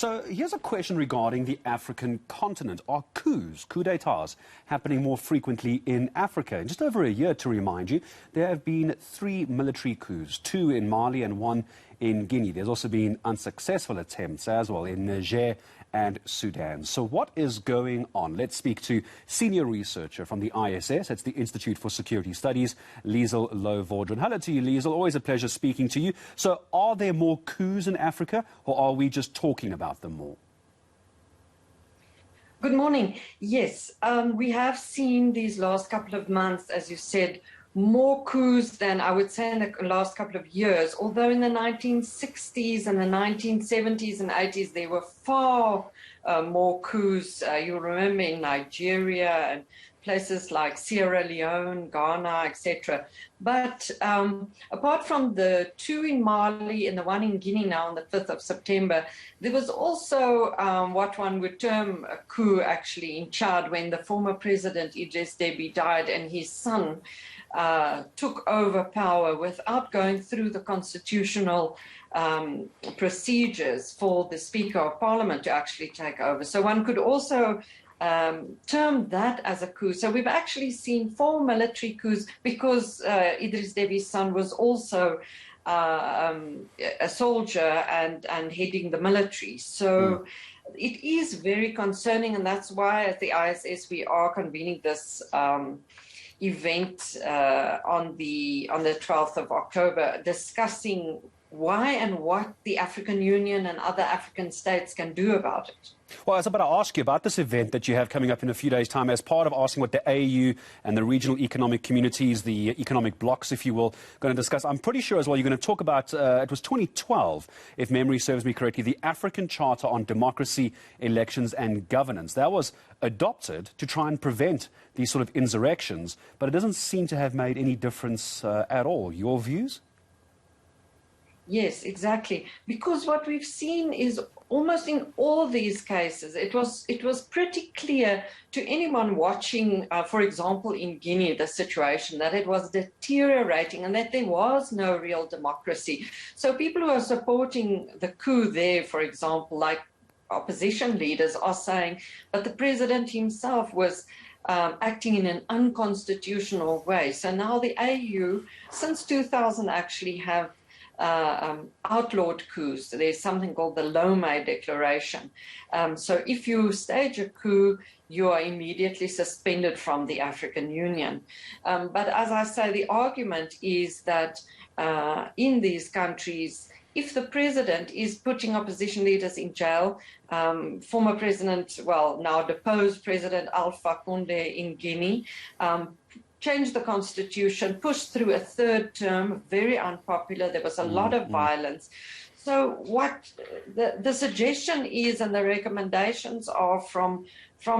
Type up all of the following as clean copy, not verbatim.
So here's a question regarding the African continent. Are coups d'etats, happening more frequently in Africa? In just over a year, to remind you, there have been 3 military coups, 2 in Mali and 1 in Guinea. There's also been unsuccessful attempts as well in Niger and Sudan. So what is going on? Let's speak to senior researcher from the ISS, it's the Institute for Security Studies, Liesl Louw-Vaudran. Hello to you, Liesl. Always a pleasure speaking to you. So are there more coups in Africa, or are we just talking about them more? Good morning. Yes, we have seen these last couple of months, as you said, more coups than I would say in the last couple of years. Although in the 1960s and the 1970s and 80s, there were far more coups. You'll remember in Nigeria and places like Sierra Leone, Ghana, etc. But apart from the 2 in Mali and the 1 in Guinea now on the 5th of September, there was also what one would term a coup actually in Chad when the former president Idriss Déby died and his son took over power without going through the constitutional procedures for the Speaker of Parliament to actually take over. So one could also term that as a coup. So we've actually seen 4 military coups because Idriss Déby's son was also a soldier and heading the military. So it is very concerning, and that's why at the ISS we are convening this event on the 12th of October, discussing why and what the African Union and other African states can do about it. Well, I was about to ask you about this event that you have coming up in a few days' time as part of asking what the AU and the regional economic communities, the economic blocs, if you will, going to discuss. I'm pretty sure as well you're going to talk about, it was 2012, if memory serves me correctly, the African Charter on Democracy, Elections and Governance. That was adopted to try and prevent these sort of insurrections, but it doesn't seem to have made any difference at all. Your views? Yes, exactly. Because what we've seen is almost in all these cases, it was pretty clear to anyone watching, for example, in Guinea, the situation, that it was deteriorating and that there was no real democracy. So people who are supporting the coup there, for example, like opposition leaders, are saying, but the president himself was acting in an unconstitutional way. So now the AU, since 2000, actually have outlawed coups. There's something called the Lomé Declaration. So if you stage a coup, you are immediately suspended from the African Union. But as I say, the argument is that in these countries, if the president is putting opposition leaders in jail, former president, well, now deposed President Alpha Condé in Guinea, changed the constitution, pushed through a 3rd term, very unpopular. There was a lot of violence. So what the suggestion is, and the recommendations are from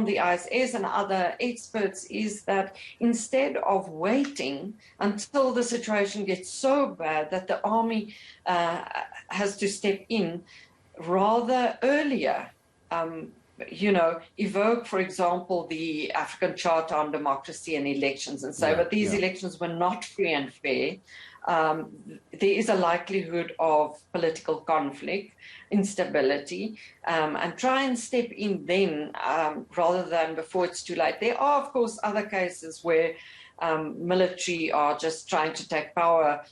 the ISS and other experts, is that instead of waiting until the situation gets so bad that the army has to step in, rather earlier, evoke, for example, the African Charter on Democracy and Elections and say, but these elections were not free and fair. There is a likelihood of political conflict, instability, and try and step in then rather than before it's too late. There are, of course, other cases where military are just trying to take power.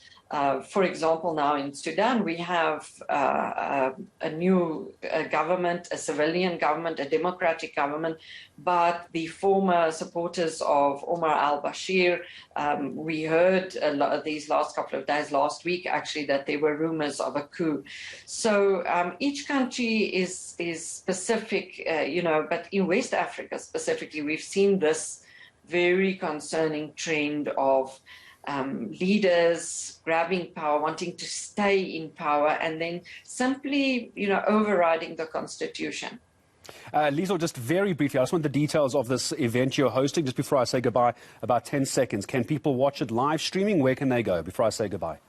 For example, now in Sudan, we have a new government, a civilian government, a democratic government, but the former supporters of Omar al-Bashir, we heard a lot of these last couple of days, last week actually, that there were rumors of a coup. So each country is specific, but in West Africa specifically, we've seen this very concerning trend of leaders grabbing power, wanting to stay in power, and then simply, overriding the constitution. Liesl, just very briefly, I just want the details of this event you're hosting. Just before I say goodbye, about 10 seconds. Can people watch it live streaming? Where can they go before I say goodbye?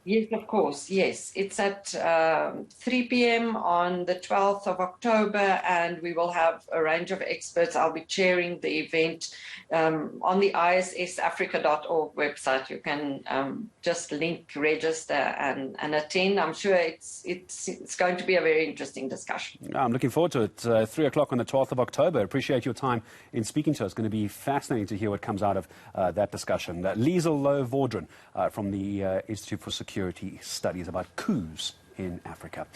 Yes, of course. Yes, it's at 3 p.m. on the 12th of October, and we will have a range of experts. I'll be chairing the event on the issafrica.org website. You can just link, register, and attend. I'm sure it's going to be a very interesting discussion. I'm looking forward to it. 3 o'clock on the 12th of October. Appreciate your time in speaking to us. It's going to be fascinating to hear what comes out of that discussion. Liesl Louw-Vaudran from the Institute for Security Studies about coups in Africa.